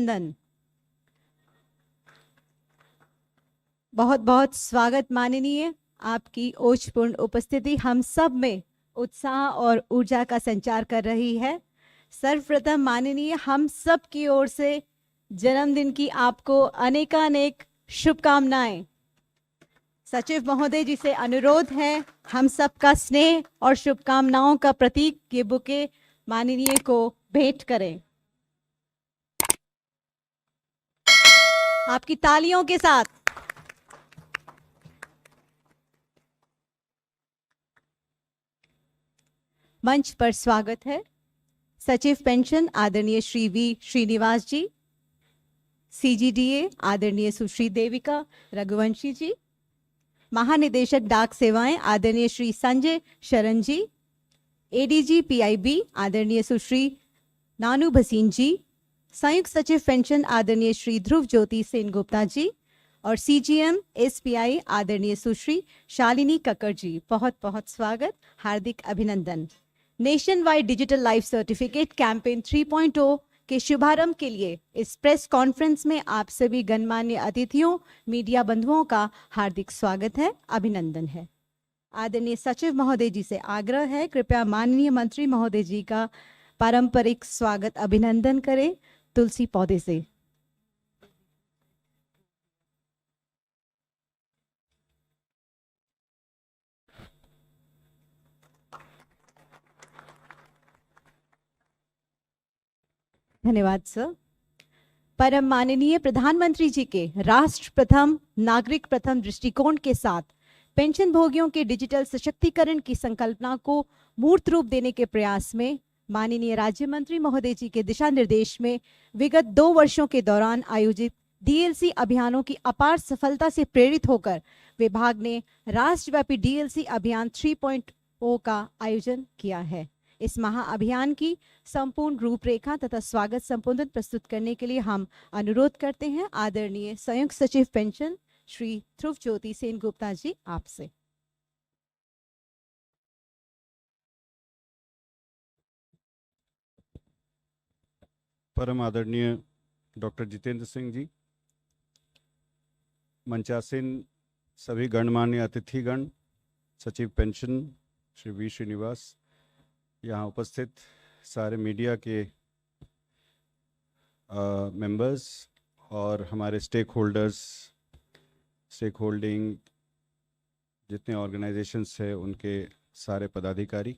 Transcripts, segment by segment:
अभिनंदन। बहुत बहुत स्वागत माननीय। आपकी ओजपूर्ण उपस्थिति हम सब में उत्साह और ऊर्जा का संचार कर रही है। सर्वप्रथम माननीय, हम सब की ओर से जन्मदिन की आपको अनेकानेक शुभकामनाएं। सचिव महोदय जी से अनुरोध है, हम सबका स्नेह और शुभकामनाओं का प्रतीक ये बुके माननीय को भेंट करें। आपकी तालियों के साथ। मंच पर स्वागत है सचिव पेंशन आदरणीय श्री वी श्रीनिवास जी, सीजीडीए आदरणीय सुश्री देविका रघुवंशी जी, महानिदेशक डाक सेवाएं आदरणीय श्री संजय शरण जी, एडीजी पीआईबी आदरणीय सुश्री नानू भसीन जी, संयुक्त सचिव पेंशन आदरणीय श्री ध्रुव ज्योति सेनगुप्ता जी और सीजीएम एसपीआई आदरणीय सुश्री शालिनी कक्कड़ जी। बहुत बहुत स्वागत, हार्दिक अभिनंदन। Nation wide digital life certificate campaign 3.0 के शुभारंभ के लिए इस प्रेस कॉन्फ्रेंस में आप सभी गणमान्य अतिथियों, मीडिया बंधुओं का हार्दिक स्वागत है, अभिनंदन है। आदरणीय सचिव महोदय जी से आग्रह है, कृपया माननीय मंत्री महोदय जी का पारंपरिक स्वागत अभिनंदन करें तुलसी पौधे से। धन्यवाद सर। परम माननीय प्रधानमंत्री जी के राष्ट्र प्रथम नागरिक प्रथम दृष्टिकोण के साथ पेंशन भोगियों के डिजिटल सशक्तिकरण की संकल्पना को मूर्त रूप देने के प्रयास में माननीय राज्य मंत्री महोदय जी के दिशा निर्देश में विगत 2 वर्षों के दौरान आयोजित डीएलसी अभियानों की अपार सफलता से प्रेरित होकर विभाग ने राष्ट्रव्यापी डीएलसी अभियान 3.0 का आयोजन किया है। इस महाअभियान की संपूर्ण रूपरेखा तथा स्वागत संबोधन प्रस्तुत करने के लिए हम अनुरोध करते हैं आदरणीय संयुक्त सचिव पेंशन श्री ध्रुव ज्योति सेनगुप्ता जी आपसे। परम आदरणीय डॉक्टर जितेंद्र सिंह जी, मंचासीन सभी गणमान्य अतिथिगण, सचिव पेंशन श्री वी श्रीनिवास, यहाँ उपस्थित सारे मीडिया के मेंबर्स और हमारे स्टेक होल्डिंग जितने ऑर्गेनाइजेशंस हैं उनके सारे पदाधिकारी,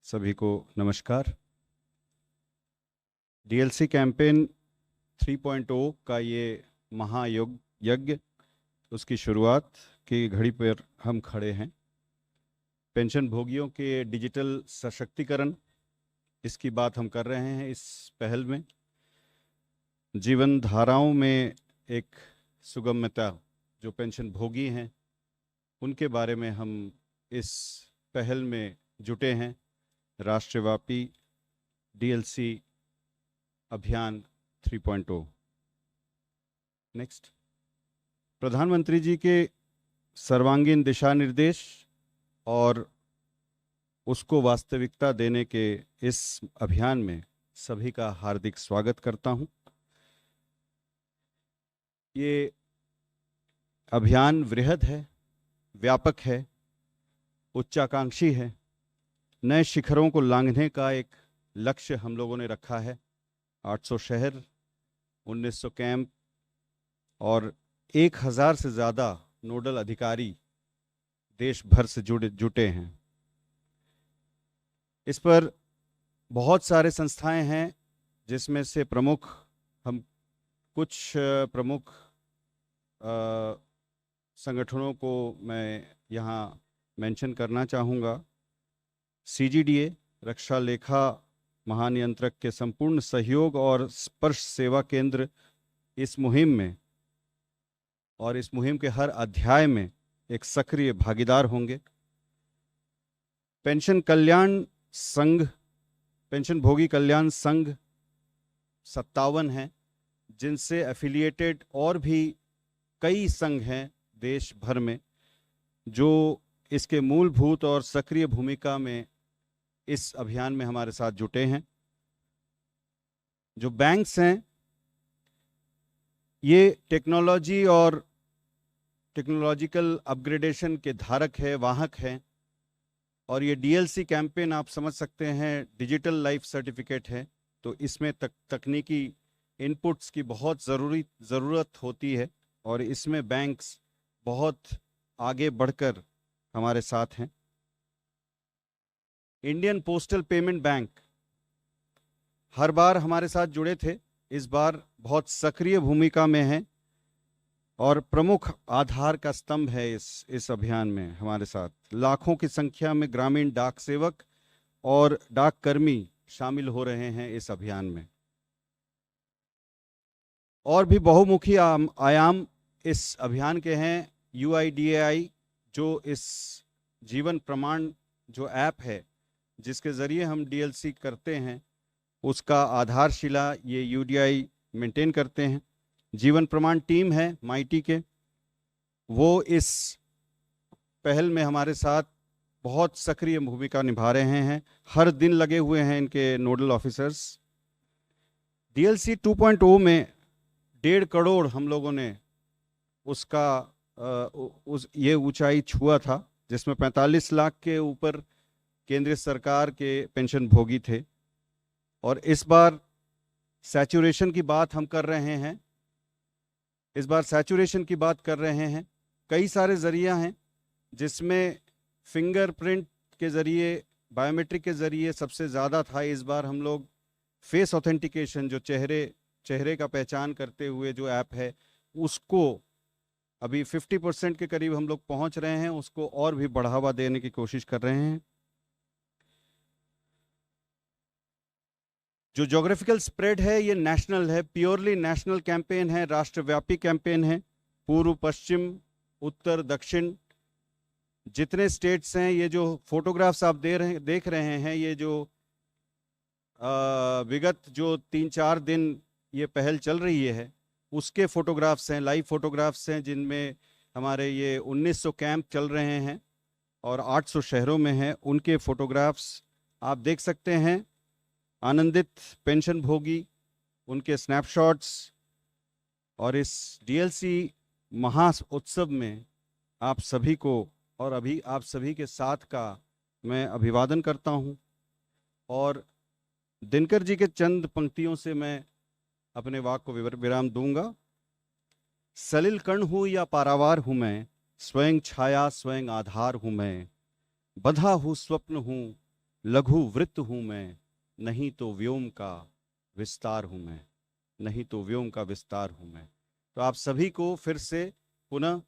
सभी को नमस्कार। डीएलसी कैंपेन 3.0 का ये महायज्ञ, उसकी शुरुआत की घड़ी पर हम खड़े हैं। पेंशन भोगियों के डिजिटल सशक्तिकरण, इसकी बात हम कर रहे हैं। इस पहल में जीवन धाराओं में एक सुगमता जो पेंशन भोगी हैं उनके बारे में हम इस पहल में जुटे हैं। राष्ट्रव्यापी डीएलसी अभियान 3.0। नेक्स्ट, प्रधानमंत्री जी के सर्वांगीण दिशा निर्देश और उसको वास्तविकता देने के इस अभियान में सभी का हार्दिक स्वागत करता हूं। ये अभियान वृहद है, व्यापक है, उच्चाकांक्षी है। नए शिखरों को लांघने का एक लक्ष्य हम लोगों ने रखा है। 800 शहर, 1900 कैंप और 1000 से ज़्यादा नोडल अधिकारी देश भर से जुटे हैं। इस पर बहुत सारे संस्थाएं हैं, जिसमें से हम कुछ प्रमुख संगठनों को मैं यहाँ मेंशन करना चाहूँगा। सीजीडीए, रक्षा लेखा महानियंत्रक के संपूर्ण सहयोग और स्पर्श सेवा केंद्र इस मुहिम में और इस मुहिम के हर अध्याय में एक सक्रिय भागीदार होंगे। पेंशन भोगी कल्याण संघ 57 हैं, जिनसे एफिलिएटेड और भी कई संघ हैं देश भर में, जो इसके मूलभूत और सक्रिय भूमिका में इस अभियान में हमारे साथ जुटे हैं। जो बैंक्स हैं ये टेक्नोलॉजी और टेक्नोलॉजिकल अपग्रेडेशन के धारक है, वाहक हैं। और ये डीएलसी कैंपेन आप समझ सकते हैं डिजिटल लाइफ सर्टिफिकेट है, तो इसमें तकनीकी इनपुट्स की बहुत ज़रूरत होती है और इसमें बैंक्स बहुत आगे बढ़कर हमारे साथ हैं। इंडियन पोस्टल पेमेंट बैंक हर बार हमारे साथ जुड़े थे, इस बार बहुत सक्रिय भूमिका में है और प्रमुख आधार का स्तंभ है इस अभियान में। हमारे साथ लाखों की संख्या में ग्रामीण डाक सेवक और डाक कर्मी शामिल हो रहे हैं इस अभियान में। और भी बहुमुखी आयाम इस अभियान के हैं। UIDAI जो इस जीवन प्रमाण जो ऐप है जिसके ज़रिए हम डीएलसी करते हैं, उसका आधारशिला ये UDI मेंटेन करते हैं। जीवन प्रमाण टीम है माइटी के, वो इस पहल में हमारे साथ बहुत सक्रिय भूमिका निभा रहे हैं, हर दिन लगे हुए हैं इनके नोडल ऑफिसर्स। डीएलसी 2.0 में 1.5 करोड़ हम लोगों ने उसका ये ऊंचाई छुआ था, जिसमें 45 लाख के ऊपर केंद्रीय सरकार के पेंशन भोगी थे। और इस बार सैचुरेशन की बात हम कर रहे हैं, इस बार सैचुरेशन की बात कर रहे हैं। कई सारे जरिया हैं जिसमें फिंगरप्रिंट के ज़रिए, बायोमेट्रिक के ज़रिए सबसे ज़्यादा था। इस बार हम लोग फेस ऑथेंटिकेशन जो चेहरे का पहचान करते हुए जो ऐप है, उसको अभी 50% के करीब हम लोग पहुंच रहे हैं, उसको और भी बढ़ावा देने की कोशिश कर रहे हैं। जो ज्योग्राफिकल स्प्रेड है ये नेशनल है, प्योरली नेशनल कैंपेन है, राष्ट्रव्यापी कैंपेन है। पूर्व, पश्चिम, उत्तर, दक्षिण जितने स्टेट्स हैं, ये जो फोटोग्राफ्स आप देख रहे हैं, ये जो विगत जो 3-4 दिन ये पहल चल रही है, उसके फोटोग्राफ्स हैं, लाइव फोटोग्राफ्स हैं, जिनमें हमारे ये 1900 कैंप चल रहे हैं और 800 शहरों में हैं। उनके फोटोग्राफ्स आप देख सकते हैं। आनंदित पेंशन भोगी, उनके स्नैपशॉट्स। और इस डीएलसी महा उत्सव में आप सभी को और अभी आप सभी के साथ का मैं अभिवादन करता हूं। और दिनकर जी के चंद पंक्तियों से मैं अपने वाक को विराम दूंगा। सलिल कण हूं या पारावार हूं मैं, स्वयं छाया स्वयं आधार हूं मैं। बधा हूं स्वप्न हूं, लघु वृत्त हूं मैं, नहीं तो व्योम का विस्तार हूं मैं, नहीं तो व्योम का विस्तार हूं मैं। तो आप सभी को फिर से पुनः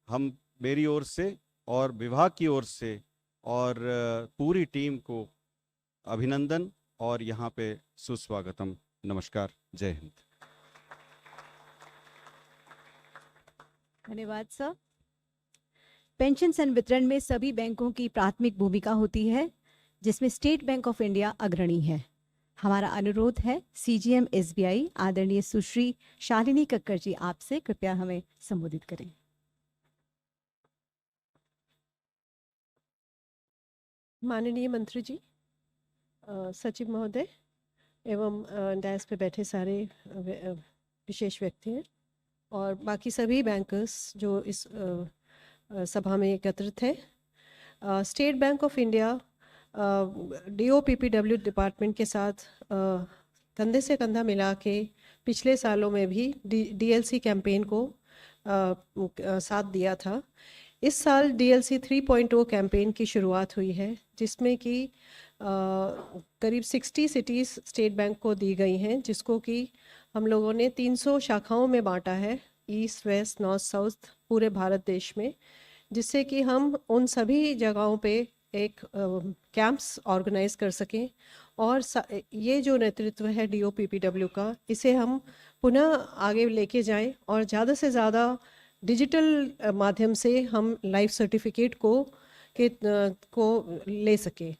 हम मेरी ओर से और विभाग की ओर से और पूरी टीम को अभिनंदन और यहाँ पे सुस्वागतम। नमस्कार, जय हिंद। धन्यवाद सर। पेंशन संवितरण में सभी बैंकों की प्राथमिक भूमिका होती है, जिसमें स्टेट बैंक ऑफ इंडिया अग्रणी है। हमारा अनुरोध है CGM SBI आदरणीय सुश्री शालिनी कक्कर जी आपसे कृपया हमें संबोधित करें। माननीय मंत्री जी, सचिव महोदय एवं डैस पे बैठे सारे विशेष व्यक्ति हैं और बाकी सभी बैंकर्स जो इस सभा में एकत्रित हैं। State Bank of India DOPPW department के साथ कंधे से कंधा मिला के पिछले सालों में भी DLC कैंपेन को साथ दिया था। इस साल DLC 3.0 कैंपेन की शुरुआत हुई है, जिसमें कि करीब 60 सिटीज़ स्टेट बैंक को दी गई हैं, जिसको कि हम लोगों ने 300 शाखाओं में बांटा है, ईस्ट, वेस्ट, नॉर्थ, साउथ पूरे भारत देश में, जिससे कि हम उन सभी जगहों पे एक कैंप्स ऑर्गेनाइज कर सकें। और ये जो नेतृत्व है DOPPW का, इसे हम पुनः आगे लेके जाएं और ज़्यादा से ज़्यादा डिजिटल माध्यम से हम लाइफ सर्टिफिकेट को ले सकें।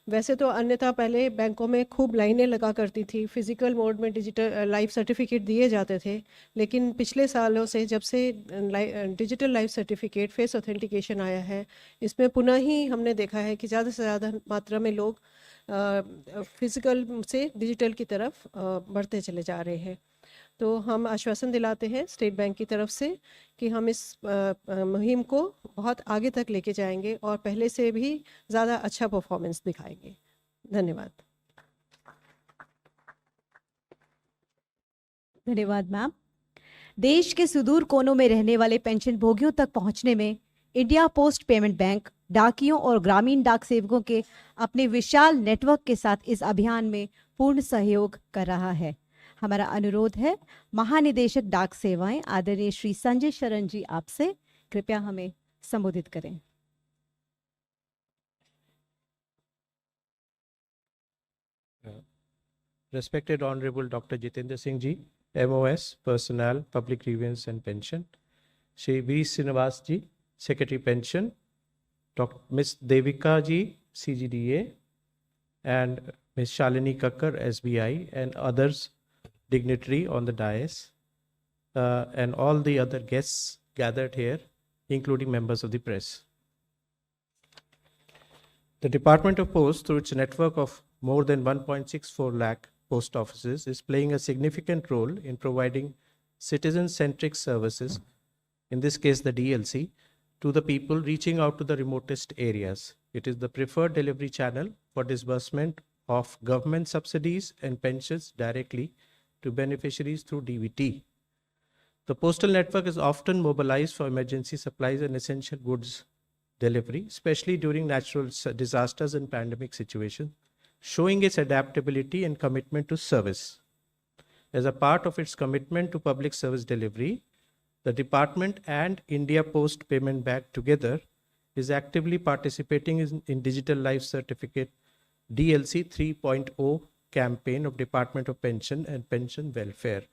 वैसे तो अन्यथा पहले बैंकों में खूब लाइनें लगा करती थी, फिजिकल मोड में डिजिटल लाइफ सर्टिफिकेट दिए जाते थे, लेकिन पिछले सालों से जब से digital life certificate face authentication आया है, इसमें पुनः ही हमने देखा है कि ज़्यादा से ज़्यादा मात्रा में लोग फिजिकल से डिजिटल की तरफ बढ़ते चले जा रहे हैं। तो हम आश्वासन दिलाते हैं स्टेट बैंक की तरफ से कि हम इस मुहिम को बहुत आगे तक लेके जाएंगे और पहले से भी ज़्यादा अच्छा परफॉर्मेंस दिखाएंगे। धन्यवाद। धन्यवाद मैम। देश के सुदूर कोनों में रहने वाले पेंशन भोगियों तक पहुंचने में इंडिया पोस्ट पेमेंट बैंक डाकियों और ग्रामीण डाक सेवकों के अपने विशाल नेटवर्क के साथ इस अभियान में पूर्ण सहयोग कर रहा है। हमारा अनुरोध है महानिदेशक डाक सेवाएं आदरणीय श्री संजय शरण जी आपसे कृपया हमें संबोधित करें। Respected Honorable Dr. Jitendra Singh Ji, MOS, Personnel, Public Grievance and Pension, Shri V. Srinivas Ji, Secretary Pension, Dr. Ms. Devika Ji, CGDA, and Ms. Shalini Kakkar, SBI, and others dignitary on the dais, and all the other guests gathered here, including members of the press. The Department of Post, through its network of more than 1.64 lakh post offices, is playing a significant role in providing citizen-centric services, in this case the DLC, to the people reaching out to the remotest areas. It is the preferred delivery channel for disbursement of government subsidies and pensions directly to beneficiaries through DVT. The postal network is often mobilized for emergency supplies and essential goods delivery, especially during natural disasters and pandemic situations, showing its adaptability and commitment to service. As a part of its commitment to public service delivery, the department and India Post Payment Bank together is actively participating in Digital Life Certificate DLC 3.0 campaign of Department of Pension and Pension Welfare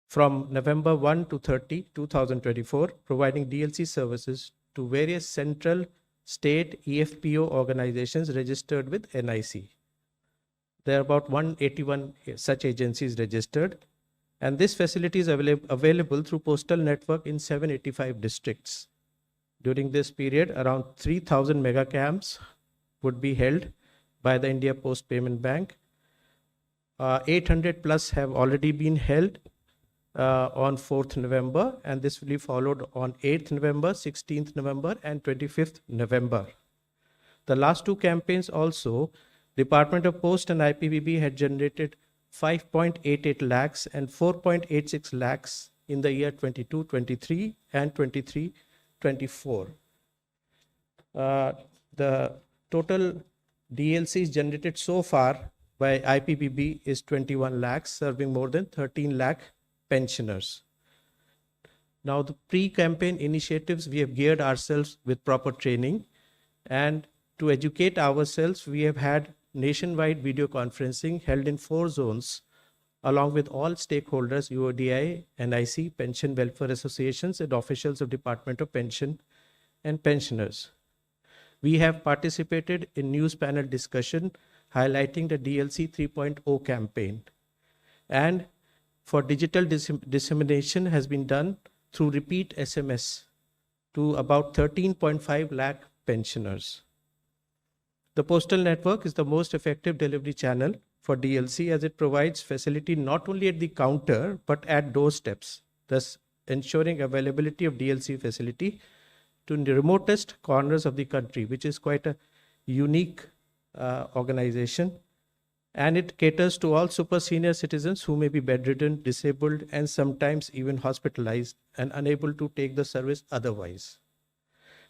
from November 1 to 30, 2024, providing DLC services to various central, state, EFPO organizations registered with NIC. There are about 181 such agencies registered, and this facility is available through postal network in 785 districts. During this period, around 3,000 mega camps would be held by the India Post Payment Bank. 800 plus have already been held on 4th November, and this will be followed on 8th November, 16th November, and 25th November. The last two campaigns also, Department of Post and IPPB had generated 5.88 lakhs and 4.86 lakhs in the year 22-23 and 23-24. The total DLCs generated so far by IPPB is 21 lakhs, serving more than 13 lakh pensioners. Now, the pre-campaign initiatives, we have geared ourselves with proper training, and to educate ourselves, we have had nationwide video conferencing held in 4 zones, along with all stakeholders, UODI, NIC, Pension Welfare Associations, and officials of Department of Pension and Pensioners. We have participated in news panel discussion highlighting the DLC 3.0 campaign. And for digital dissemination has been done through repeat SMS to about 13.5 lakh pensioners. The postal network is the most effective delivery channel for DLC as it provides facility not only at the counter but at doorsteps, thus ensuring availability of DLC facility to the remotest corners of the country, which is quite a unique organization. And it caters to all super senior citizens who may be bedridden, disabled, and sometimes even hospitalized and unable to take the service otherwise.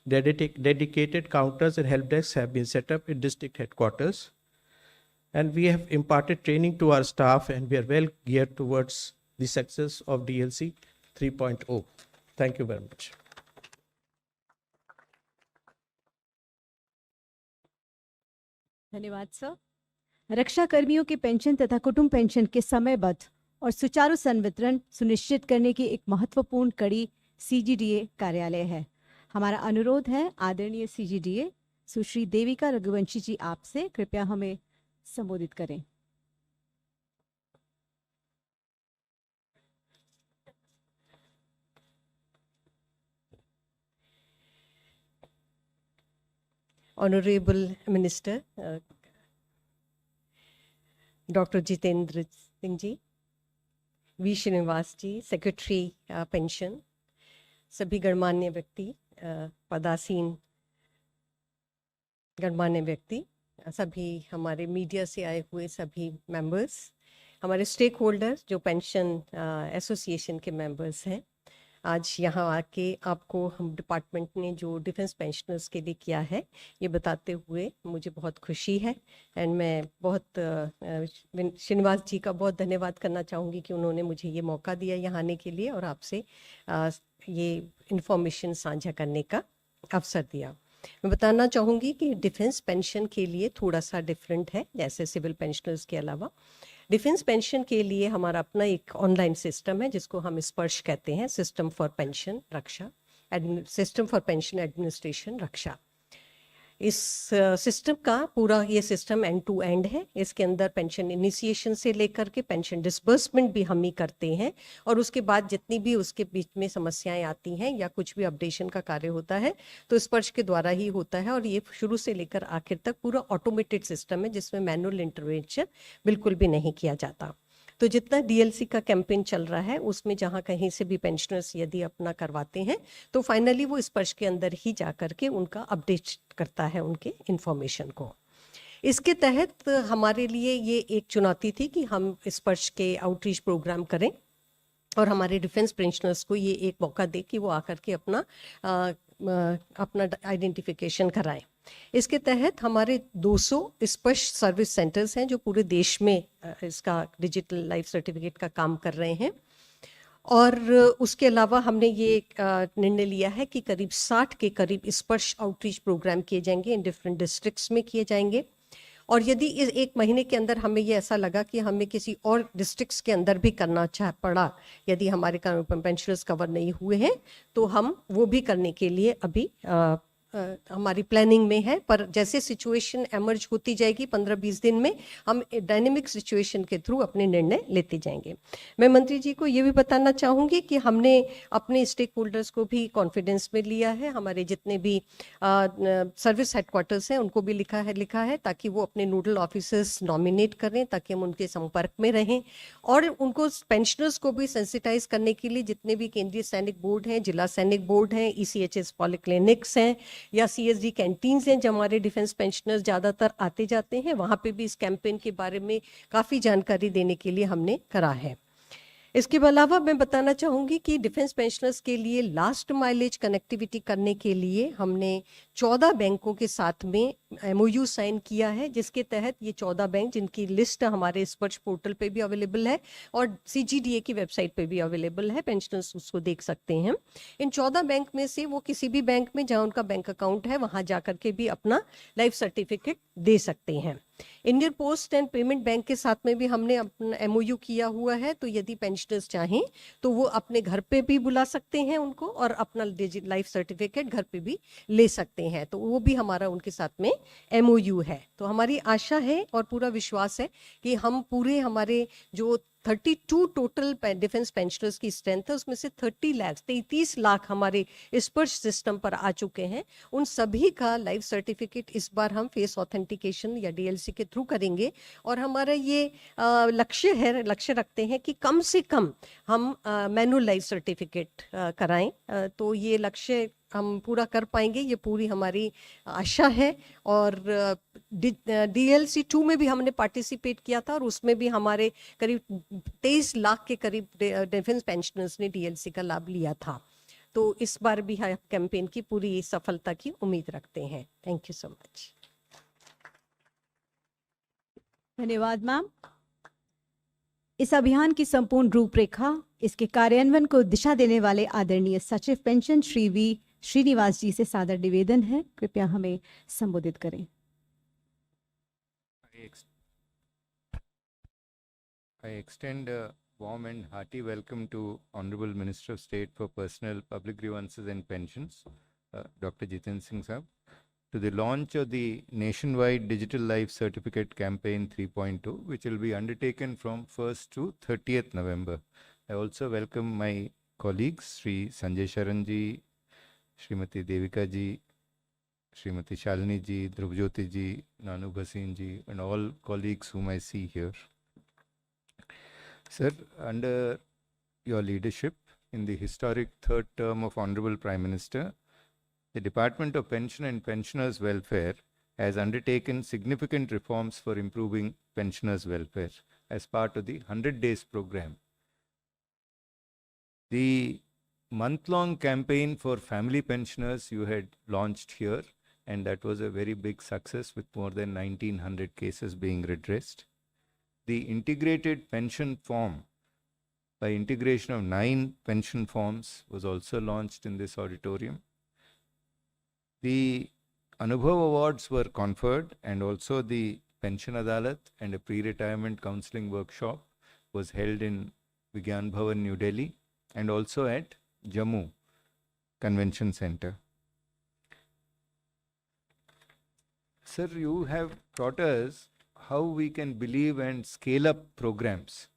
Dedicated counters and help desks have been set up in district headquarters. And we have imparted training to our staff, and we are well geared towards the success of DLC 3.0. Thank you very much. धन्यवाद sir. रक्षा कर्मियों के pension तथा कुटुंब pension के समयबद्ध और सुचारू संवितरण सुनिश्चित करने की एक महत्वपूर्ण कड़ी CGDA कार्यालय है। हमारा अनुरोध है आदरणीय CGDA सुश्री देविका रघुवंशी जी आपसे कृपया हमें संबोधित करें। Honorable Minister, Dr. Jitendra Singh Ji, V Srinivas ji, secretary pension, सभी गणमान्य व्यक्ति, पदासीन गणमान्य व्यक्ति, सभी हमारे मीडिया से आए हुए सभी मेंबर्स, हमारे स्टेक होल्डर्स जो पेंशन एसोसिएशन के मेंबर्स हैं, आज यहाँ आके आपको हम डिपार्टमेंट ने जो डिफेंस पेंशनर्स के लिए किया है ये बताते हुए मुझे बहुत खुशी है। एंड मैं बहुत श्रीनिवास जी का बहुत धन्यवाद करना चाहूँगी कि उन्होंने मुझे ये मौका दिया यहाँ आने के लिए और आपसे ये इंफॉर्मेशन साझा करने का अवसर दिया। मैं बताना चाहूँगी कि डिफेंस पेंशन के लिए थोड़ा सा डिफरेंट है, जैसे सिविल पेंशनर्स के अलावा डिफेंस पेंशन के लिए हमारा अपना एक ऑनलाइन सिस्टम है जिसको हम स्पर्श कहते हैं, system for pension Raksha, system for pension administration Raksha. इस सिस्टम का पूरा ये सिस्टम एंड टू एंड है। इसके अंदर पेंशन इनिशिएशन से लेकर के पेंशन डिसबर्समेंट भी हम ही करते हैं और उसके बाद जितनी भी उसके बीच में समस्याएं आती हैं या कुछ भी अपडेशन का कार्य होता है तो स्पर्श के द्वारा ही होता है और ये शुरू से लेकर आखिर तक पूरा ऑटोमेटेड सिस्टम है जिसमें मैनुअल इंटरवेंशन बिल्कुल भी नहीं किया जाता। तो जितना डीएलसी का कैंपेन चल रहा है उसमें जहाँ कहीं से भी पेंशनर्स यदि अपना करवाते हैं तो फाइनली वो स्पर्श के अंदर ही जा करके उनका अपडेट करता है उनके इंफॉर्मेशन को। इसके तहत हमारे लिए ये एक चुनौती थी कि हम स्पर्श के आउटरीच प्रोग्राम करें और हमारे डिफेंस पेंशनर्स को ये एक मौका दे कि वो आकर के अपना आइडेंटिफिकेशन कराएं। इसके तहत हमारे 200 स्पर्श सर्विस सेंटर्स हैं जो पूरे देश में इसका डिजिटल लाइफ सर्टिफिकेट का काम कर रहे हैं और उसके अलावा हमने ये निर्णय लिया है कि करीब 60 के करीब स्पर्श आउटरीच प्रोग्राम किए जाएंगे, इन डिफरेंट डिस्ट्रिक्ट्स में किए जाएंगे। और यदि इस एक महीने के अंदर हमें ये ऐसा लगा कि हमें किसी और डिस्ट्रिक्ट्स के अंदर भी करना पड़ा, यदि हमारे पेंशनर्स कवर नहीं हुए हैं तो हम वो भी करने के लिए अभी हमारी प्लानिंग में है। पर जैसे सिचुएशन एमर्ज होती जाएगी 15-20 दिन में हम डायनेमिक सिचुएशन के थ्रू अपने निर्णय लेते जाएंगे। मैं मंत्री जी को ये भी बताना चाहूँगी कि हमने अपने स्टेक होल्डर्स को भी कॉन्फिडेंस में लिया है, हमारे जितने भी सर्विस हेडक्वार्टर्स हैं उनको भी लिखा है ताकि वो अपने नोडल ऑफिसर्स नॉमिनेट करें ताकि हम उनके संपर्क में रहें और उनको पेंशनर्स को भी सेंसिटाइज करने के लिए जितने भी केंद्रीय सैनिक बोर्ड हैं, जिला सैनिक बोर्ड हैं, ECHS पॉलीक्लिनिक्स हैं या CSD कैंटीन्स हैं जहाँ हमारे डिफेंस पेंशनर्स ज़्यादातर आते जाते हैं, वहाँ पे भी इस कैंपेन के बारे में काफ़ी जानकारी देने के लिए हमने करा है। इसके अलावा मैं बताना चाहूँगी कि डिफेंस पेंशनर्स के लिए लास्ट माइलेज कनेक्टिविटी करने के लिए हमने 14 बैंकों के साथ में MOU साइन किया है, जिसके तहत ये 14 बैंक जिनकी लिस्ट हमारे स्पर्श पोर्टल पे भी अवेलेबल है और CGDA की वेबसाइट पे भी अवेलेबल है, पेंशनर्स उसको देख सकते हैं। इन 14 बैंक में से वो किसी भी बैंक में जहाँ उनका बैंक अकाउंट है वहाँ जा करके भी अपना लाइफ सर्टिफिकेट दे सकते हैं। Indian post and payment bank के साथ में भी हमने अपना MOU किया हुआ है, तो यदि पेंशनर्स चाहें तो वो अपने घर पे भी बुला सकते हैं उनको और अपना लाइफ सर्टिफिकेट घर पे भी ले सकते हैं, तो वो भी हमारा उनके साथ में MOU है। तो हमारी आशा है और पूरा विश्वास है कि हम पूरे हमारे जो 32 टोटल डिफेंस पेंशनर्स की स्ट्रेंथ है उसमें से 33 लाख हमारे स्पर्श सिस्टम पर आ चुके हैं। उन सभी का लाइफ सर्टिफिकेट इस बार हम फेस ऑथेंटिकेशन या DLC के थ्रू करेंगे और हमारा ये लक्ष्य रखते हैं कि कम से कम हम मैनुअल लाइफ सर्टिफिकेट कराएं, तो ये लक्ष्य हम पूरा कर पाएंगे, ये पूरी हमारी आशा है। और DLC 2 में भी हमने पार्टिसिपेट किया था और उसमें भी हमारे करीब 23 लाख के करीब डिफेंस पेंशनर्स ने DLC का लाभ लिया था। तो इस बार भी हम कैंपेन की पूरी सफलता की उम्मीद रखते हैं। Thank you so much. धन्यवाद मैम। इस अभियान की संपूर्ण रूपरेखा, इसके कार्यान्वयन को दिशा देने वाले आदरणीय सचिव पेंशन श्री V श्रीनिवास जी से सादर निवेदन है, कृपया हमें संबोधित करें। I extend a warm and hearty welcome to Honorable Minister of State for Personal Public Grievances and Pensions, Dr. Jiten Singh Saab, to the launch of the nationwide Digital Life Certificate Campaign 3.2, which will be undertaken from 1st to 30th November. I also welcome my colleagues, Sri Sanjay Sharan ji, Srimati Devika ji, Srimati Shalini ji, Dhruvjyoti ji, Nanu Bhasin ji, and all colleagues whom I see here. Sir, under your leadership in the historic third term of Honorable Prime Minister, the Department of Pension and Pensioners' Welfare has undertaken significant reforms for improving pensioners' welfare as part of the 100 Days program. The month-long campaign for family pensioners you had launched here, and that was a very big success with more than 1900 cases being redressed. The integrated pension form, by integration of 9 pension forms, was also launched in this auditorium. The Anubhav Awards were conferred, and also the Pension Adalat and a pre-retirement counseling workshop was held in Vigyan Bhavan, New Delhi, and also at Jammu Convention Center. Sir, you have taught us how we can believe and scale up programs.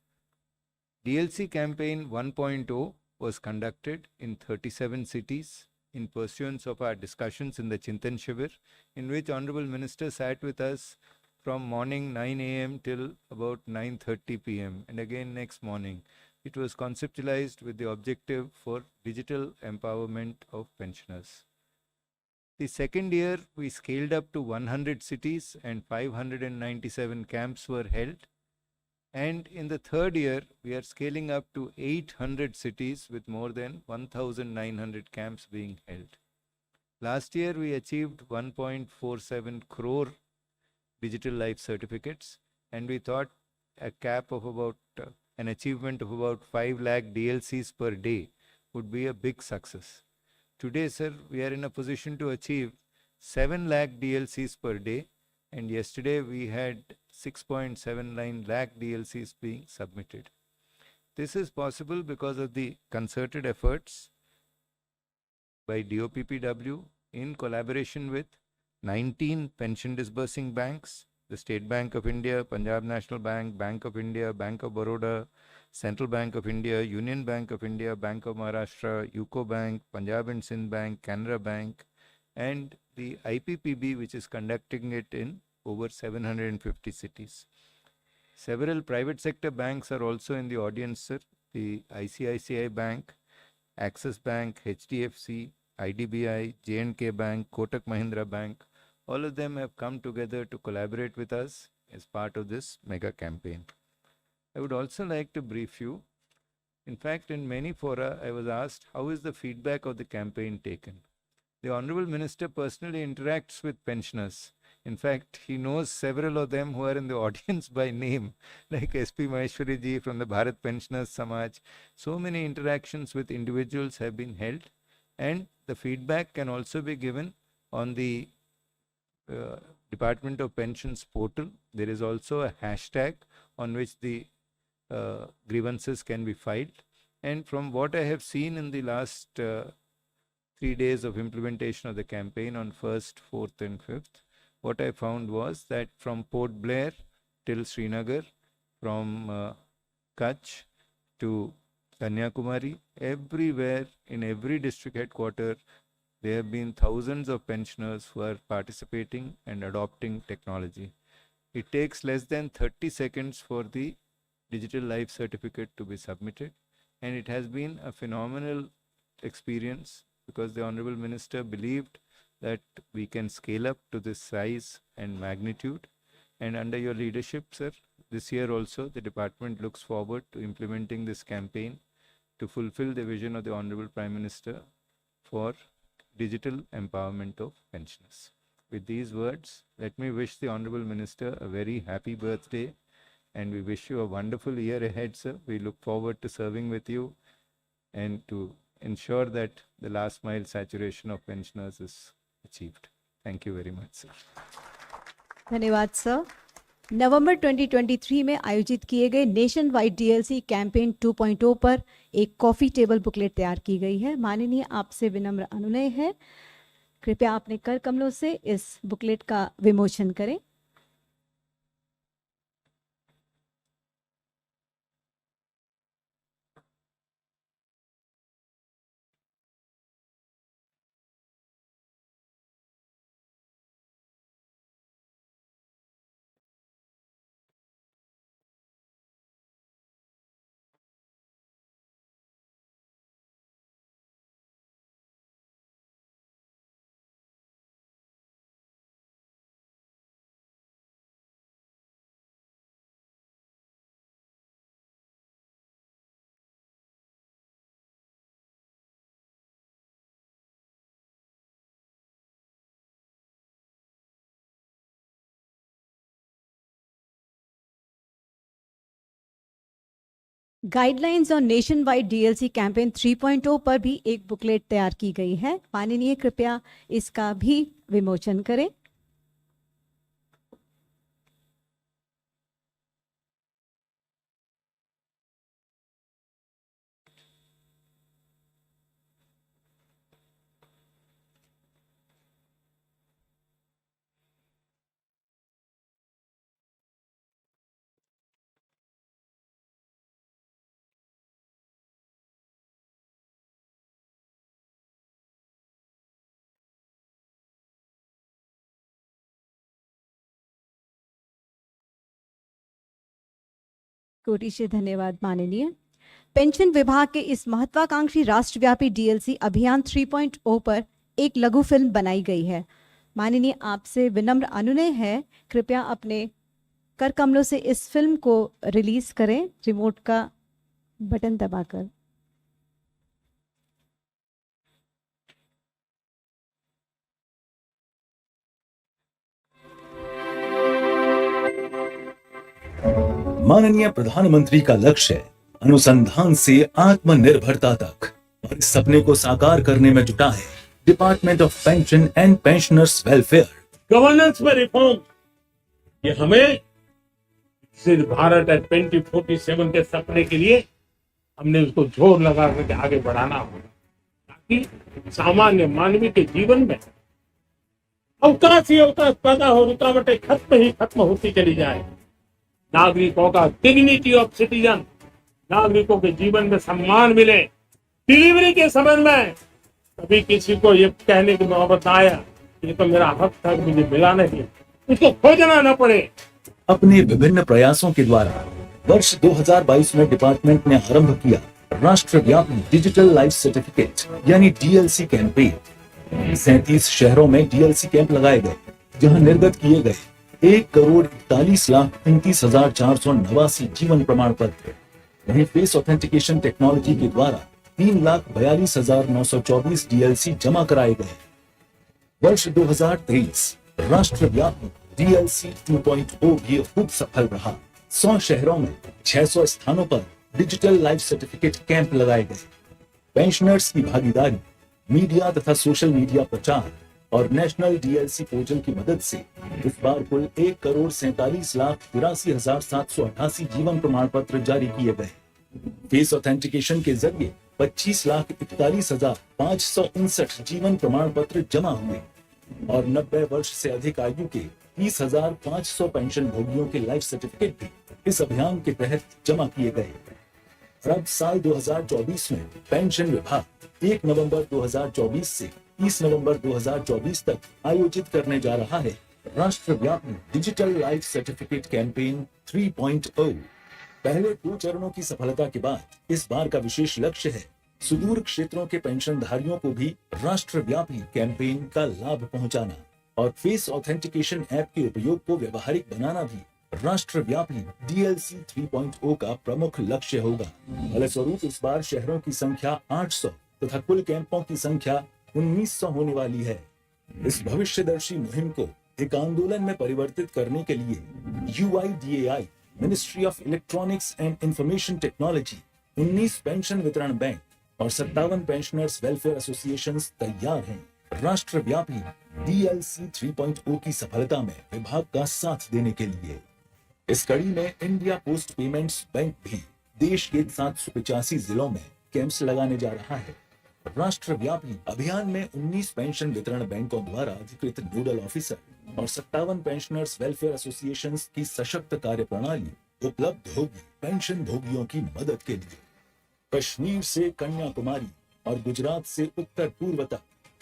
DLC campaign 1.0 was conducted in 37 cities in pursuance of our discussions in the Chintan Shivir, in which Honorable Minister sat with us from morning 9 a.m. till about 9:30 p.m. and again next morning. It was conceptualized with the objective for digital empowerment of pensioners. The second year, we scaled up to 100 cities and 597 camps were held. And in the third year, we are scaling up to 800 cities with more than 1,900 camps being held. Last year, we achieved 1.47 crore digital life certificates, and we thought a cap of about an achievement of about 5 lakh DLCs per day would be a big success. Today, sir, we are in a position to achieve 7 lakh DLCs per day, and yesterday we had 6.79 lakh DLCs being submitted. This is possible because of the concerted efforts by DOPPW in collaboration with 19 pension disbursing banks, the State Bank of India, Punjab National Bank, Bank of India, Bank of Baroda, Central Bank of India, Union Bank of India, Bank of Maharashtra, UCO Bank, Punjab and Sindh Bank, Canara Bank, and the IPPB, which is conducting it in over 750 cities. Several private sector banks are also in the audience, sir. The ICICI Bank, Axis Bank, HDFC, IDBI, J&K Bank, Kotak Mahindra Bank, all of them have come together to collaborate with us as part of this mega campaign. I would also like to brief you. In fact, in many fora, I was asked, how is the feedback of the campaign taken? The Honorable Minister personally interacts with pensioners. In fact, he knows several of them who are in the audience by name, like SP Maheshwari ji from the Bharat Pensioners Samaj. So many interactions with individuals have been held, and the feedback can also be given on the Department of Pensions portal. There is also a hashtag on which the grievances can be filed. And from what I have seen in the last 3 days of implementation of the campaign on 1st, 4th and 5th, what I found was that from Port Blair till Srinagar, from Kutch to Kanyakumari, everywhere in every district headquarter, there have been thousands of pensioners who are participating and adopting technology. It takes less than 30 seconds for the digital life certificate to be submitted, and it has been a phenomenal experience because the Honorable Minister believed that we can scale up to this size and magnitude. And under your leadership, sir, this year also the department looks forward to implementing this campaign to fulfill the vision of the Honorable Prime Minister for digital empowerment of pensioners. With these words, let me wish the Honorable Minister a very happy birthday, and we wish you a wonderful year ahead, sir. We look forward to serving with you and to ensure that the last mile saturation of pensioners is achieved. Thank you very much, sir. धन्यवाद sir. नवंबर 2023 में आयोजित किए गए nation wide DLC campaign 2.0 पर एक coffee table booklet तैयार की गई है। माननीय आपसे विनम्र अनुनय है, कृपया अपने कर कमलों से इस बुकलेट का विमोचन करें। Guidelines on nation wide DLC campaign 3.0 पर भी एक बुकलेट तैयार की गई है। माननीय कृपया इसका भी विमोचन करें। कोटि से धन्यवाद माननीय। पेंशन विभाग के इस महत्वाकांक्षी राष्ट्रव्यापी डीएलसी अभियान 3.0 पर एक लघु फिल्म बनाई गई है। माननीय आपसे विनम्र अनुनय है, कृपया अपने कर कमलों से इस फिल्म को रिलीज करें, रिमोट का बटन दबाकर। माननीय प्रधानमंत्री का लक्ष्य है अनुसंधान से आत्मनिर्भरता तक, और इस सपने को साकार करने में जुटा है department of pension and pensioners welfare. Governance में रिफॉर्म, ये हमें विकसित भारत 2047 के सपने के लिए हमने उसको जोर लगा करके आगे बढ़ाना होगा, ताकि सामान्य मानवी के जीवन में अवकाश ही अवकाश पैदा हो, रुकावटें खत्म होती चली जाए। नागरिकों का डिग्निटी ऑफ सिटीजन, नागरिकों के जीवन में सम्मान मिले। डिलीवरी के संबंध में कभी किसी को ये कहने की नौबत आया ये तो मेरा हक था, मुझे मिला नहीं, इसको खोजना न पड़े। अपने विभिन्न प्रयासों के द्वारा वर्ष 2022 में डिपार्टमेंट ने आरंभ किया राष्ट्रव्यापी डिजिटल लाइफ सर्टिफिकेट यानी डीएलसी कैंपेन। 37 शहरों में डीएलसी कैंप लगाए गए, जहां निर्गत किए गए 1,41,39,489 जीवन प्रमाण पत्र। वहीं फेस ऑथेंटिकेशन टेक्नोलॉजी के द्वारा 3,42,924 डीएलसी जमा कराए गए। वर्ष 2023 राष्ट्रव्यापी डीएलसी 2.0 भी खूब सफल रहा। 100 शहरों में 600 स्थानों पर डिजिटल लाइफ सर्टिफिकेट कैंप लगाए गए। पेंशनर्स की भागीदारी, मीडिया तथा सोशल मीडिया प्रचार और नेशनल डीएलसी पोर्टल की मदद से इस बार कुल 1,47,83,788 जीवन प्रमाण पत्र जारी किए गए। फेस ऑथेंटिकेशन के जरिए 25,41,559 जीवन प्रमाण पत्र जमा हुए और 90 वर्ष से अधिक आयु के 30,500 पेंशन भोगियों के लाइफ सर्टिफिकेट भी इस अभियान के तहत जमा किए गए। और अब साल 2024 में पेंशन विभाग 1 नवंबर 2024 से 30 नवंबर 2024 तक आयोजित करने जा रहा है राष्ट्रव्यापी डिजिटल लाइफ सर्टिफिकेट कैंपेन 3.0। पहले 2 चरणों की सफलता के बाद इस बार का विशेष लक्ष्य है सुदूर क्षेत्रों के पेंशनधारियों को भी राष्ट्रव्यापी कैंपेन का लाभ पहुंचाना और फेस ऑथेंटिकेशन ऐप के उपयोग को व्यवहारिक बनाना भी राष्ट्रव्यापी डीएलसी 3.0 का प्रमुख लक्ष्य होगा। फलस्वरूप इस बार शहरों की संख्या 800 तथा कुल कैंपों की संख्या 1900 होने वाली है। इस भविष्यदर्शी मुहिम को एक आंदोलन में परिवर्तित करने के लिए UIDAI, ministry of electronics and information technology, 19 pension वितरण बैंक और 57 पेंशनर्स वेलफेयर एसोसिएशन तैयार हैं राष्ट्रव्यापी डीएलसी 3.0 की सफलता में विभाग का साथ देने के लिए। इस कड़ी में इंडिया पोस्ट पेमेंट्स बैंक भी देश के 785 जिलों में कैंप्स लगाने जा रहा है। राष्ट्रव्यापी अभियान में 19 पेंशन वितरण बैंकों द्वारा अधिकृत नोडल ऑफिसर और 57 पेंशनर्स वेलफेयर एसोसिएशन की सशक्त कार्य प्रणाली उपलब्ध होगी पेंशन भोगियों की मदद के लिए। कश्मीर से कन्याकुमारी और गुजरात से उत्तर पूर्व तक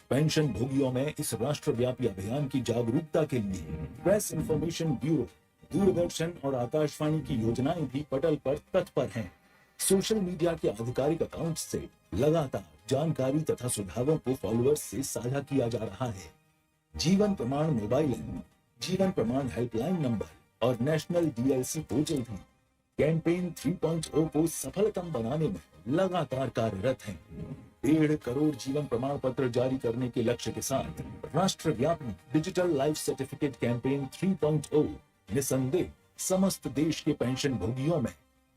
पेंशन भोगियों में इस राष्ट्रव्यापी अभियान की जागरूकता के लिए प्रेस इंफॉर्मेशन ब्यूरो, दूरदर्शन और आकाशवाणी की योजनाएं भी पटल पर तत्पर हैं। सोशल मीडिया के आधिकारिक अकाउंट से लगातार जानकारी तथा सुझावों को फॉलोअर्स से साझा किया जा रहा है। जीवन प्रमाण मोबाइल ऐप, जीवन प्रमाण हेल्पलाइन नंबर और नेशनल डीएलसी पोर्टल भी कैंपेन 3.0 को सफलतम बनाने में लगातार कार्यरत हैं। 1.5 करोड़ जीवन प्रमाण पत्र जारी करने के लक्ष्य के साथ राष्ट्रव्यापी डिजिटल लाइफ सर्टिफिकेट कैंपेन 3.0 निसंदेह समस्त देश के पेंशन भोगियों में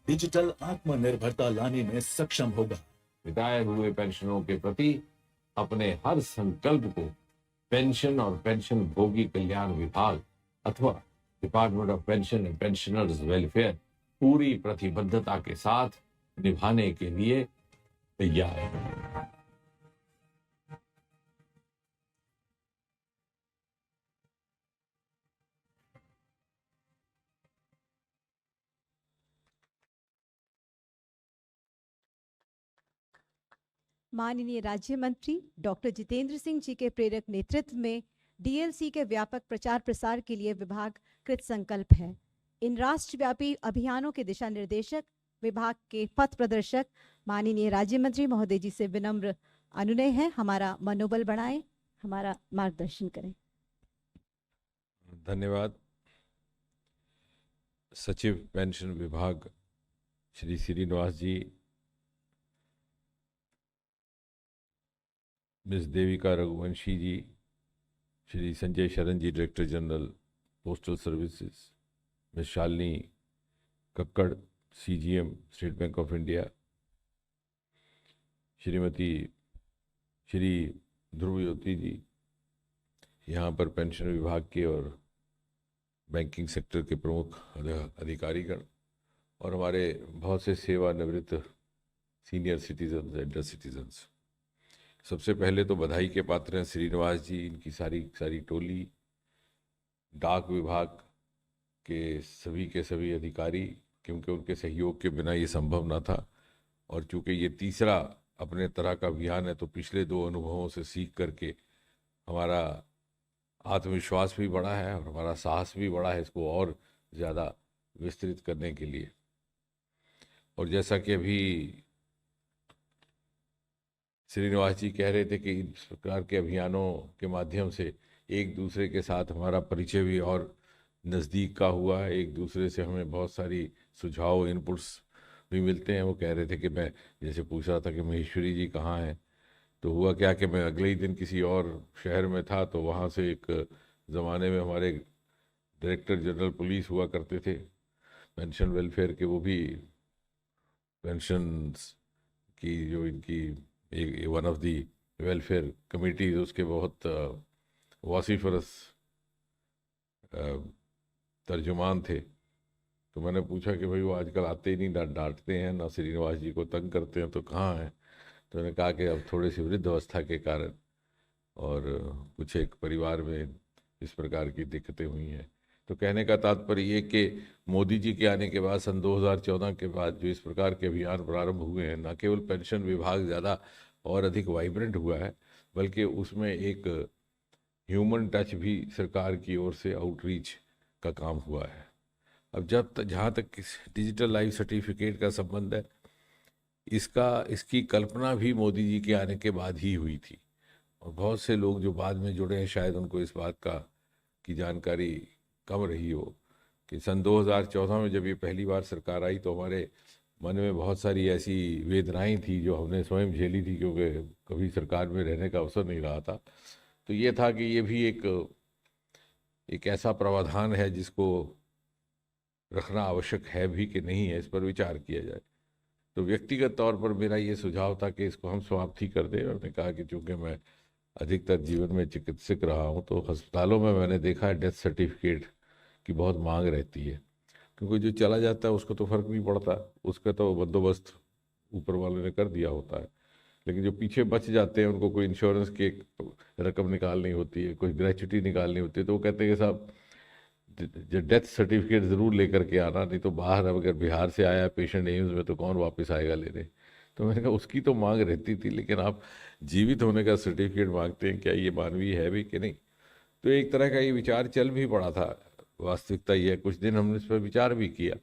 डिजिटल आत्मनिर्भरता लाने में सक्षम होगा। रिटायर हुए पेंशनरों के प्रति अपने हर संकल्प को पेंशन और पेंशन भोगी कल्याण विभाग अथवा department of pension and pensioners welfare पूरी प्रतिबद्धता के साथ निभाने के लिए तैयार है। माननीय राज्य मंत्री डॉक्टर जितेंद्र सिंह जी के प्रेरक नेतृत्व में डीएलसी के व्यापक प्रचार प्रसार के लिए विभाग कृत संकल्प है। इन राष्ट्रव्यापी अभियानों के दिशा निर्देशक विभाग के पथ प्रदर्शक माननीय राज्य मंत्री महोदय जी से विनम्र अनुनय है, हमारा मनोबल बढ़ाएं, हमारा मार्गदर्शन करें। धन्यवाद। सचिव पेंशन विभाग Shri Srinivas ji, miss Devika Raghuvanshi ji, Shri Sanjay Sharan ji director general postal services, miss Shalini Kakkar CGM State Bank of India, Shri Dhruv Jyoti ji, यहाँ पर पेंशन विभाग के और बैंकिंग सेक्टर के प्रमुख अधिकारीगण और हमारे बहुत से सेवानिवृत्त सीनियर सिटीजन्स, एल्डर सिटीजन्स। सबसे पहले तो बधाई के पात्र हैं श्रीनिवास जी, इनकी सारी टोली, डाक विभाग के सभी अधिकारी, क्योंकि उनके सहयोग के बिना ये संभव ना था। और चूंकि ये तीसरा अपने तरह का अभियान है तो पिछले 2 अनुभवों से सीख करके हमारा आत्मविश्वास भी बढ़ा है और हमारा साहस भी बढ़ा है इसको और ज़्यादा विस्तृत करने के लिए। और जैसा कि अभी श्रीनिवास जी कह रहे थे कि इस प्रकार के अभियानों के माध्यम से एक दूसरे के साथ हमारा परिचय भी और नज़दीक का हुआ है, एक दूसरे से हमें बहुत सारी सुझाव इनपुट्स भी मिलते हैं। वो कह रहे थे कि मैं जैसे पूछ रहा था कि महेश्वरी जी कहाँ हैं, तो हुआ क्या कि मैं अगले ही दिन किसी और शहर में था, तो वहाँ से एक ज़माने में हमारे डायरेक्टर जनरल पुलिस हुआ करते थे पेंशन वेलफेयर के, वो भी पेंशन की जो इनकी एक one of the welfare committee उसके बहुत वासिफरस तर्जुमान थे। तो मैंने पूछा कि भाई वो आजकल आते ही नहीं, डांटते हैं ना, श्रीनिवास जी को तंग करते हैं, तो कहाँ हैं? तो मैंने कहा कि अब थोड़ी सी वृद्ध अवस्था के कारण और कुछ एक परिवार में इस प्रकार की दिक्कतें हुई हैं। तो कहने का तात्पर्य ये कि मोदी जी के आने के बाद सन 2014 के बाद जो इस प्रकार के अभियान प्रारंभ हुए हैं, न केवल पेंशन विभाग ज़्यादा और अधिक वाइब्रेंट हुआ है, बल्कि उसमें एक ह्यूमन टच भी सरकार की ओर से आउटरीच का काम हुआ है। अब जहाँ तक डिजिटल लाइफ सर्टिफिकेट का संबंध है, इसकी कल्पना भी मोदी जी के आने के बाद ही हुई थी। और बहुत से लोग जो बाद में जुड़े हैं शायद उनको इस बात की जानकारी कम रही हो कि सन 2014 में जब ये पहली बार सरकार आई तो हमारे मन में बहुत सारी ऐसी वेदनाएं थी जो हमने स्वयं झेली थी, क्योंकि कभी सरकार में रहने का अवसर नहीं रहा था। तो ये था कि ये भी एक ऐसा प्रावधान है जिसको रखना आवश्यक है भी कि नहीं है, इस पर विचार किया जाए। तो व्यक्तिगत तौर पर मेरा ये सुझाव था कि इसको हम समाप्त ही कर दें। मैंने कहा कि चूँकि मैं अधिकतर जीवन में चिकित्सक रहा हूँ, तो अस्पतालों में मैंने देखा है डेथ सर्टिफिकेट की बहुत मांग रहती है, क्योंकि जो चला जाता है उसको तो फर्क नहीं पड़ता, उसका तो बंदोबस्त ऊपर वालों ने कर दिया होता है। लेकिन जो पीछे बच जाते हैं उनको कोई इंश्योरेंस की रकम निकालनी होती है, कोई ग्रेच्युटी निकालनी होती है, तो वो कहते हैं कि साहब डेथ सर्टिफिकेट ज़रूर लेकर के आना, नहीं तो बाहर अगर बिहार से आया पेशेंट एम्स में तो कौन वापस आएगा लेने। तो मैंने कहा उसकी तो मांग रहती थी, लेकिन आप जीवित होने का सर्टिफिकेट मांगते हैं, क्या ये मानवीय है भी कि नहीं? तो एक तरह का ये विचार चल भी पड़ा था। वास्तविकता ये है, कुछ दिन हमने इस पर विचार भी किया।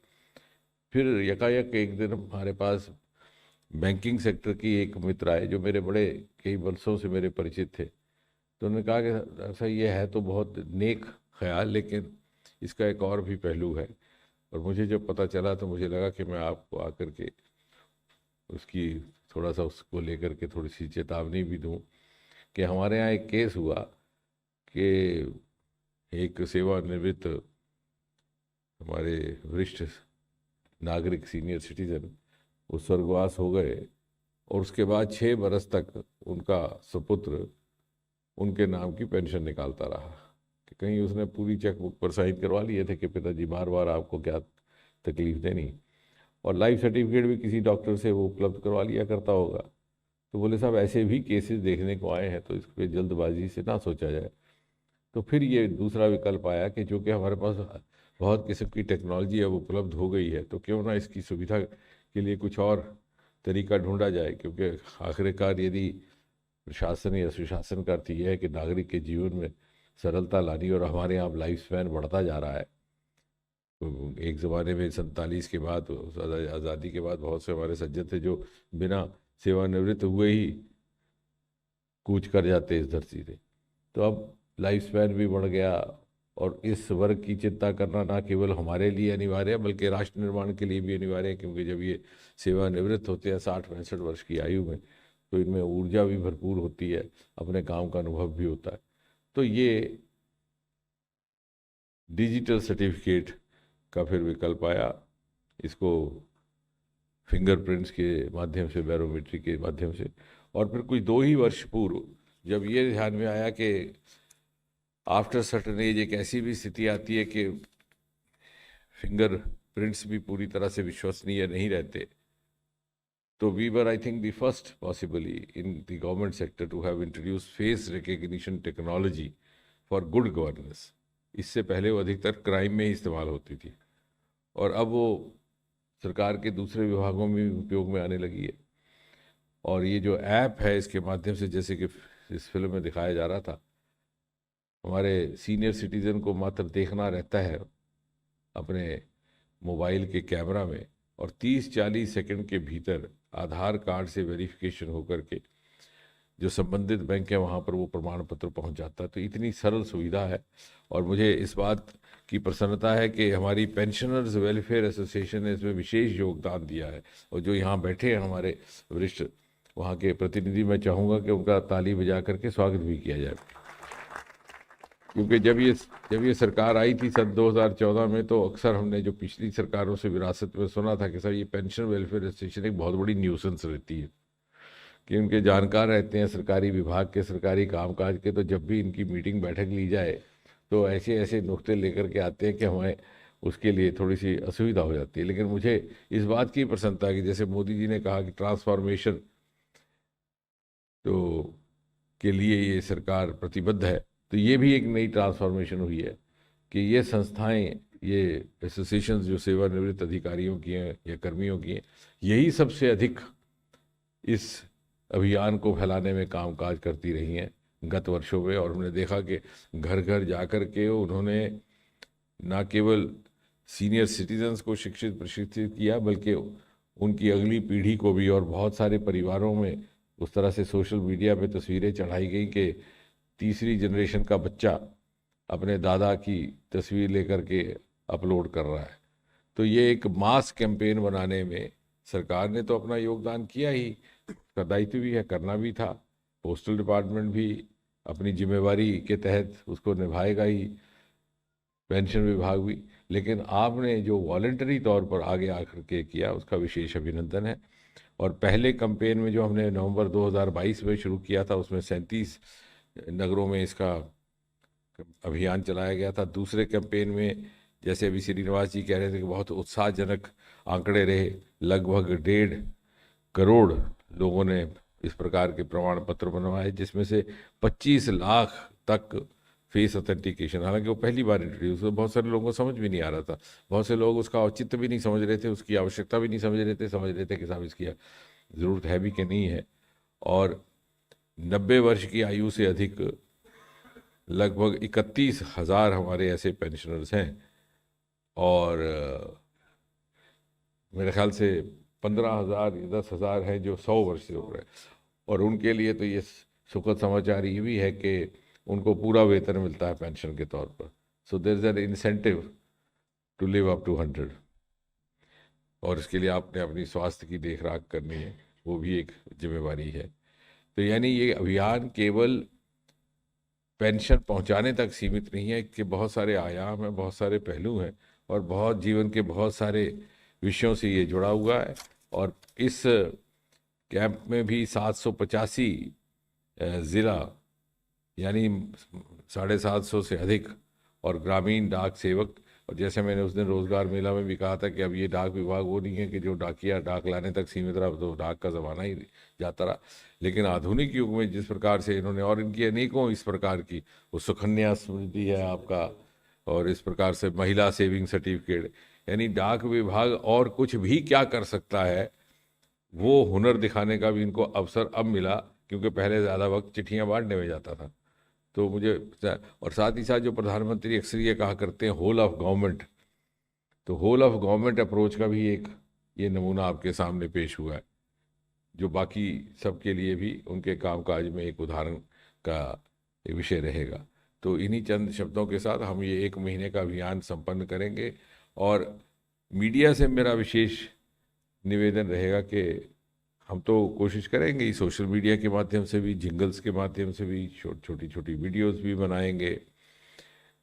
फिर यकायक एक दिन हमारे पास बैंकिंग सेक्टर की एक मित्र आए जो मेरे बड़े कई वर्षों से मेरे परिचित थे। तो उन्होंने कहा कि ऐसा ये है तो बहुत नेक ख्याल, लेकिन इसका एक और भी पहलू है। और मुझे जब पता चला तो मुझे लगा कि मैं आपको आकर के उसकी थोड़ा सा उसको लेकर के थोड़ी सी चेतावनी भी दूं कि हमारे यहाँ एक केस हुआ कि एक सेवानिवृत्त हमारे वरिष्ठ नागरिक सीनियर सिटीजन वो स्वर्गवास हो गए और उसके बाद 6 बरस तक उनका सुपुत्र उनके नाम की पेंशन निकालता रहा कि कहीं उसने पूरी चेकबुक पर साइन करवा लिए थे कि पिताजी बार बार आपको क्या तकलीफ देनी, और लाइफ सर्टिफिकेट भी किसी डॉक्टर से वो उपलब्ध करवा लिया करता होगा। तो बोले साहब ऐसे भी केसेस देखने को आए हैं तो इस पर जल्दबाजी से ना सोचा जाए। तो फिर ये दूसरा विकल्प आया कि जो कि हमारे पास बहुत किस्म की टेक्नोलॉजी अब उपलब्ध हो गई है तो क्यों ना इसकी सुविधा के लिए कुछ और तरीका ढूंढा जाए, क्योंकि आखिरकार यदि प्रशासन या सुशासन का अर्थ यह है कि नागरिक के जीवन में सरलता लानी और हमारे यहाँ लाइफ स्पैन बढ़ता जा रहा है। तो एक ज़माने में 47 के बाद आज़ादी के बाद बहुत से हमारे सज्जन थे जो बिना सेवानिवृत्त हुए ही कूच कर जाते इस धरती से। तो अब लाइफ स्पैन भी बढ़ गया और इस वर्ग की चिंता करना ना केवल हमारे लिए अनिवार्य है बल्कि राष्ट्र निर्माण के लिए भी अनिवार्य है, क्योंकि जब ये सेवानिवृत्त होते हैं 60-65 वर्ष की आयु में तो इनमें ऊर्जा भी भरपूर होती है, अपने काम का अनुभव भी होता है। तो ये डिजिटल सर्टिफिकेट का फिर विकल्प आया, इसको फिंगरप्रिंट्स के माध्यम से, बैरोमेट्री के माध्यम से, और फिर कुछ 2 ही वर्ष पूर्व जब ये ध्यान में आया कि आफ्टर सर्टन एज एक ऐसी भी स्थिति आती है कि फिंगरप्रिंट्स भी पूरी तरह से विश्वसनीय नहीं रहते, तो we were, I think, the first possibly in the government sector to have introduced face recognition technology for good governance. इससे पहले वो अधिकतर क्राइम में ही इस्तेमाल होती थी और अब वो सरकार के दूसरे विभागों में भी उपयोग में आने लगी है। और ये जो ऐप है इसके माध्यम से, जैसे कि इस फिल्म में दिखाया जा रहा था, हमारे सीनियर सिटीज़न को मात्र देखना रहता है अपने मोबाइल के कैमरा में और 30-40 सेकंड के भीतर आधार कार्ड से वेरिफिकेशन होकर के जो संबंधित बैंक है वहाँ पर वो प्रमाण पत्र पहुँच जाता है। तो इतनी सरल सुविधा है और मुझे इस बात की प्रसन्नता है कि हमारी पेंशनर्स वेलफेयर एसोसिएशन ने इसमें विशेष योगदान दिया है। और जो यहाँ बैठे हैं हमारे वरिष्ठ वहाँ के प्रतिनिधि, मैं चाहूँगा कि उनका ताली बजा करके स्वागत भी किया जाए, क्योंकि जब ये सरकार आई थी सन 2014 में तो अक्सर हमने जो पिछली सरकारों से विरासत में सुना था कि सर ये पेंशन वेलफेयर एसोसिएशन एक बहुत बड़ी न्यूसेंस रहती है, कि उनके जानकार रहते हैं सरकारी विभाग के, सरकारी कामकाज के, तो जब भी इनकी मीटिंग बैठक ली जाए तो ऐसे ऐसे नुक्ते लेकर के आते हैं कि हमें उसके लिए थोड़ी सी असुविधा हो जाती है। लेकिन मुझे इस बात की प्रसन्नता है कि जैसे मोदी जी ने कहा कि ट्रांसफॉर्मेशन तो के लिए ये सरकार प्रतिबद्ध है, तो ये भी एक नई ट्रांसफॉर्मेशन हुई है कि ये संस्थाएं, ये एसोसिएशन जो सेवानिवृत्त अधिकारियों की हैं या कर्मियों की हैं, यही सबसे अधिक इस अभियान को फैलाने में कामकाज करती रही हैं गत वर्षों में। और हमने देखा कि घर घर जाकर के उन्होंने ना केवल सीनियर सिटीजन्स को शिक्षित प्रशिक्षित किया बल्कि उनकी अगली पीढ़ी को भी, और बहुत सारे परिवारों में उस तरह से सोशल मीडिया पे तस्वीरें चढ़ाई गई कि तीसरी जनरेशन का बच्चा अपने दादा की तस्वीर लेकर के अपलोड कर रहा है। तो ये एक मास कैंपेन बनाने में सरकार ने तो अपना योगदान किया ही, उसका दायित्व भी है, करना भी था। पोस्टल डिपार्टमेंट भी अपनी जिम्मेवारी के तहत उसको निभाएगा ही, पेंशन विभाग भी, लेकिन आपने जो वॉलंटरी तौर पर आगे आकर के किया उसका विशेष अभिनंदन है। और पहले कैंपेन में जो हमने नवंबर 2022 में शुरू किया था उसमें 37 नगरों में इसका अभियान चलाया गया था। दूसरे कैंपेन में जैसे अभी श्रीनिवास जी कह रहे थे कि बहुत उत्साहजनक आंकड़े रहे, लगभग 1.5 करोड़ लोगों ने इस प्रकार के प्रमाण पत्र बनवाए, जिसमें से 25 लाख तक फेस ऑथेंटिकेशन। हालांकि वो पहली बार इंट्रोड्यूस हुआ, बहुत सारे लोगों को समझ भी नहीं आ रहा था, बहुत से लोग उसका औचित्य भी नहीं समझ रहे थे, उसकी आवश्यकता भी नहीं समझ रहे थे कि साहब इसकी ज़रूरत है भी कि नहीं है। और 90 वर्ष की आयु से अधिक लगभग 31,000 हमारे ऐसे पेंशनर्स हैं और मेरे ख्याल से 15,000 या 10,000 हैं जो 100 वर्ष से ऊपर है। और उनके लिए तो ये सुखद समाचार ये भी है कि उनको पूरा वेतन मिलता है पेंशन के तौर पर। So there is an incentive to live up to 100। और इसके लिए आपने अपनी स्वास्थ्य की देखरेख करनी है, वो भी एक जिम्मेवारी है। तो यानी ये अभियान केवल पेंशन पहुंचाने तक सीमित नहीं है, कि बहुत सारे आयाम हैं, बहुत सारे पहलू हैं और बहुत जीवन के बहुत सारे विषयों से ये जुड़ा हुआ है। और इस कैंप में भी 785 ज़िला यानी 750 से अधिक और ग्रामीण डाक सेवक, और जैसे मैंने उस दिन रोजगार मेला में भी कहा था कि अब ये डाक विभाग वो नहीं है कि जो डाकिया डाक लाने तक सीमित रहा, तो डाक का ज़माना ही जाता रहा। लेकिन आधुनिक युग में जिस प्रकार से इन्होंने, और इनकी अनेकों इस प्रकार की, वो सुकन्या समृद्धि है आपका, और इस प्रकार से महिला सेविंग सर्टिफिकेट, यानी डाक विभाग और कुछ भी क्या कर सकता है, वो हुनर दिखाने का भी इनको अवसर अब मिला, क्योंकि पहले ज़्यादा वक्त चिट्ठियाँ बांटने में जाता था। तो मुझे, और साथ ही साथ जो प्रधानमंत्री अक्सर ये कहा करते हैं होल ऑफ गवर्नमेंट, तो होल ऑफ गवर्नमेंट अप्रोच का भी एक ये नमूना आपके सामने पेश हुआ है, जो बाकी सबके लिए भी उनके कामकाज में एक उदाहरण का एक विषय रहेगा। तो इन्हीं चंद शब्दों के साथ हम ये 1 महीने का अभियान संपन्न करेंगे। और मीडिया से मेरा विशेष निवेदन रहेगा कि हम तो कोशिश करेंगे ही, सोशल मीडिया के माध्यम से भी, जिंगल्स के माध्यम से भी, छोटी छोटी वीडियोस भी बनाएंगे,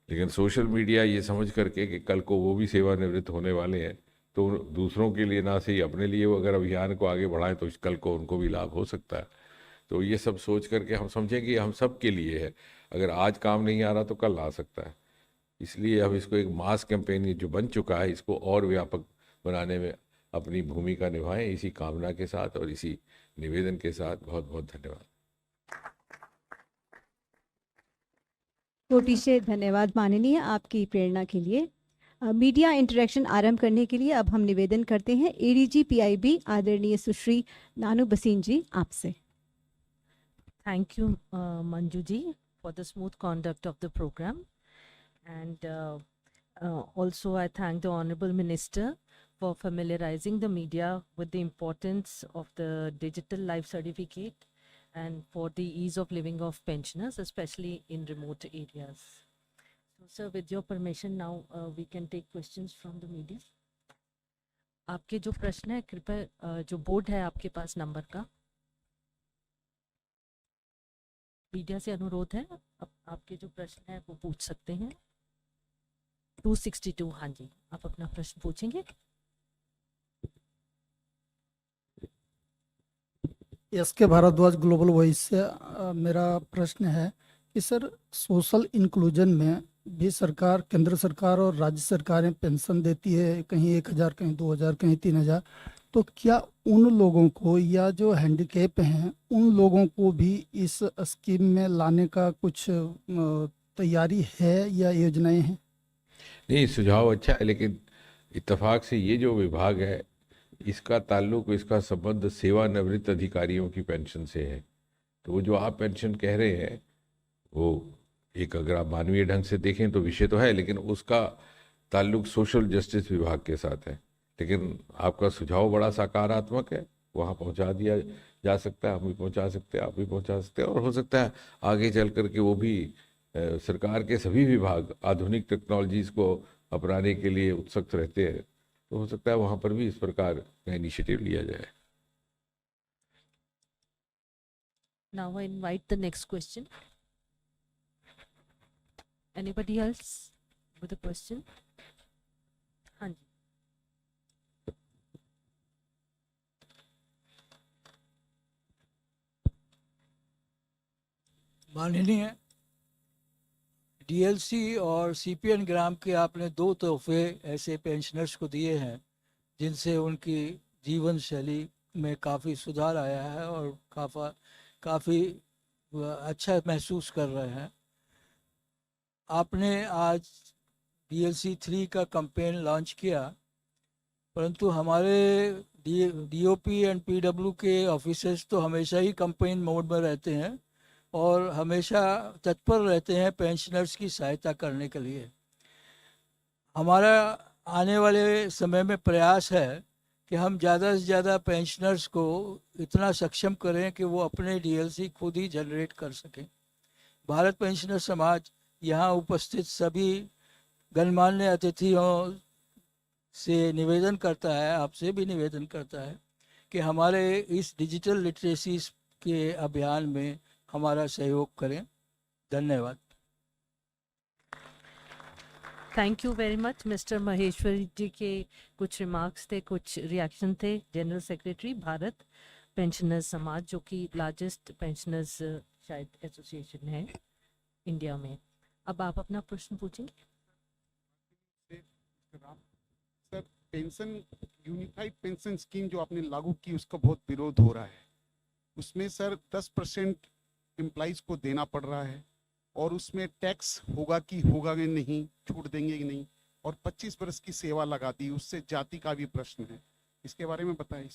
लेकिन सोशल मीडिया ये समझ करके कि कल को वो भी सेवानिवृत्त होने वाले हैं, तो दूसरों के लिए ना सही अपने लिए वो अगर अभियान को आगे बढ़ाएं तो कल को उनको भी लाभ हो सकता है। तो ये सब सोच करके हम समझेंगे हम सब के लिए है, अगर आज काम नहीं आ रहा तो कल आ सकता है। इसलिए हम इसको एक मास कैंपेन जो बन चुका है, इसको और व्यापक बनाने में अपनी भूमिका निभाएं, इसी कामना के साथ और इसी निवेदन के साथ बहुत बहुत धन्यवाद। कोटि से धन्यवाद माननीय आपकी प्रेरणा के लिए। मीडिया इंटरेक्शन आरंभ करने के लिए अब हम निवेदन करते हैं एडीजी पीआईबी आदरणीय सुश्री नानू बसीन जी आपसे। Thank you, Manju ji, for the smooth conduct of the program. And also I thank the Honorable Minister for familiarizing the media with the importance of the digital life certificate and for the ease of living of pensioners, especially in remote areas. So, sir, with your permission, now we can take questions from the media. आपके जो प्रश्न है कृपया जो board है आपके पास number का, media से अनुरोध है आपके जो प्रश्न है वो पूछ सकते हैं। 262, हाँ जी, आप अपना प्रश्न पूछेंगे। एसके भारद्वाज ग्लोबल वॉइस से मेरा प्रश्न है कि सर सोशल इंक्लूजन में भी सरकार, केंद्र सरकार और राज्य सरकारें पेंशन देती है, कहीं 1000, कहीं 2000, कहीं 3000, तो क्या उन लोगों को या जो हैंडीकैप हैं उन लोगों को भी इस स्कीम में लाने का कुछ तैयारी है या योजनाएं हैं? नहीं, सुझाव अच्छा है, लेकिन इत्तेफाक से ये जो विभाग है इसका ताल्लुक, इसका संबंध सेवानिवृत्त अधिकारियों की पेंशन से है। तो वो जो आप पेंशन कह रहे हैं वो एक, अगर आप मानवीय ढंग से देखें तो विषय तो है, लेकिन उसका ताल्लुक सोशल जस्टिस विभाग के साथ है। लेकिन आपका सुझाव बड़ा सकारात्मक है, वहाँ पहुँचा दिया जा सकता है, हम भी पहुँचा सकते हैं, आप भी पहुँचा सकते हैं, और हो सकता है आगे चल कर के वो भी सरकार के सभी विभाग आधुनिक टेक्नोलॉजीज़ को अपनाने के लिए उत्सुक रहते हैं, तो हो सकता है वहाँ पर भी इस प्रकार का इनिशिएटिव लिया जाए। Now I invite the next question. Anybody else with a question? हाँ जी। माननीय डीएलसी और सीपीएन ग्राम के आपने 2 तोहफे ऐसे पेंशनर्स को दिए हैं जिनसे उनकी जीवन शैली में काफ़ी सुधार आया है और काफ़ी अच्छा महसूस कर रहे हैं। आपने आज डीएलसी 3 का कैंपेन लॉन्च किया, परंतु हमारे डीओपी एंड पीडब्ल्यू के ऑफिसर्स तो हमेशा ही कैंपेन मोड में रहते हैं और हमेशा तत्पर रहते हैं पेंशनर्स की सहायता करने के लिए। हमारा आने वाले समय में प्रयास है कि हम ज़्यादा से ज़्यादा पेंशनर्स को इतना सक्षम करें कि वो अपने डीएलसी खुद ही जनरेट कर सकें। भारत पेंशनर समाज यहाँ उपस्थित सभी गणमान्य अतिथियों से निवेदन करता है, आपसे भी निवेदन करता है कि हमारे इस डिजिटल लिटरेसी के अभियान में हमारा सहयोग करें। धन्यवाद। Thank you very much mister Maheshwari ji के कुछ रिमार्क्स थे, कुछ रिएक्शन थे। जनरल सेक्रेटरी भारत पेंशनर्स समाज, जो कि लार्जेस्ट पेंशनर्स शायद एसोसिएशन है इंडिया में। अब आप अपना प्रश्न पूछेंगे। Sir, pension unified pension scheme जो आपने लागू की उसका बहुत विरोध हो रहा है। उसमें सर 10% एम्प्लॉइज को देना पड़ रहा है और उसमें टैक्स होगा कि नहीं, छूट देंगे कि नहीं, और 25 वर्ष की सेवा लगा दी, उससे जाति का भी प्रश्न है। इसके बारे में बताइए।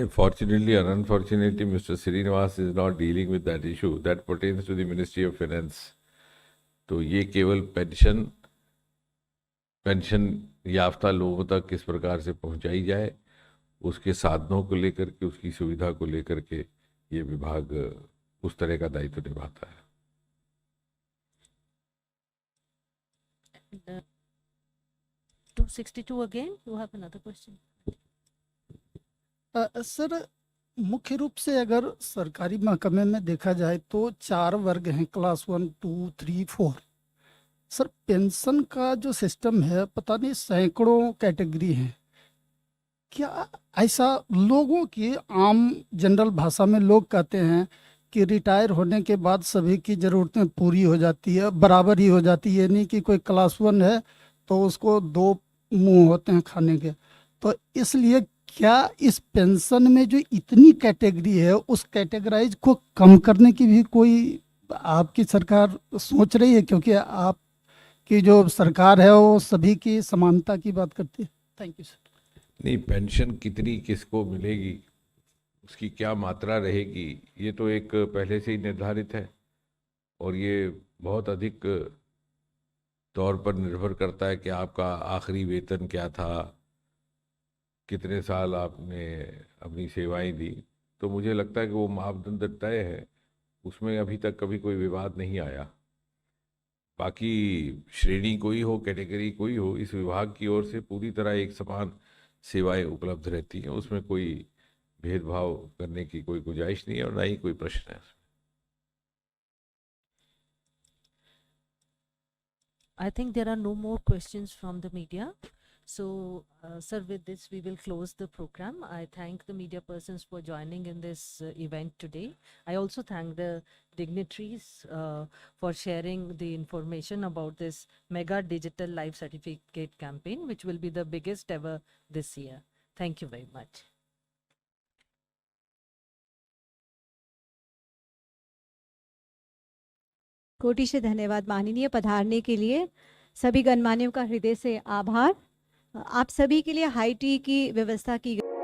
Fortunately or unfortunately, Mr. Srinivas is not dealing with that issue. That pertains to the Ministry of Finance. तो ये केवल पेंशन याफ्ता लोगों तक किस प्रकार से पहुंचाई जाए, उसके साधनों को लेकर के, उसकी सुविधा को लेकर के ये विभाग उस तरह का दायित्व निभाता है। 262 again, you have another question? Sir, मुख्य रूप से अगर सरकारी महकमे में देखा जाए तो 4 वर्ग हैं, क्लास 1, 2, 3, 4। सर, पेंशन का जो सिस्टम है, पता नहीं सैकड़ों कैटेगरी हैं। क्या ऐसा लोगों की आम जनरल भाषा में लोग कहते हैं कि रिटायर होने के बाद सभी की ज़रूरतें पूरी हो जाती है, बराबर ही हो जाती है, नहीं कि कोई क्लास 1 है तो उसको 2 मुंह होते हैं खाने के। तो इसलिए क्या इस पेंशन में जो इतनी कैटेगरी है, उस कैटेगराइज को कम करने की भी कोई आपकी सरकार सोच रही है? क्योंकि आपकी जो सरकार है वो सभी की समानता की बात करती है। Thank you sir. नहीं, पेंशन कितनी किसको मिलेगी, उसकी क्या मात्रा रहेगी, ये तो एक पहले से ही निर्धारित है और ये बहुत अधिक तौर पर निर्भर करता है कि आपका आखिरी वेतन क्या था, कितने साल आपने अपनी सेवाएं दी। तो मुझे लगता है कि वो मापदंड तय है, उसमें अभी तक कभी कोई विवाद नहीं आया। बाकी श्रेणी कोई हो, कैटेगरी कोई हो, इस विभाग की ओर से पूरी तरह एक समान सेवाएं उपलब्ध रहती हैं, उसमें कोई भेदभाव करने की कोई गुंजाइश नहीं है और ना ही कोई प्रश्न है। I think there are no more questions from the media. So, sir, with this, we will close the program. I thank the media persons for joining in this event today. I also thank the dignitaries for sharing the information about this mega digital life certificate campaign, which will be the biggest ever this year. Thank you very much. कोटि से धन्यवाद माननीय, पधारने के लिए सभी गणमान्यों का हृदय से आभार। आप सभी के लिए हाई टी की व्यवस्था की गई।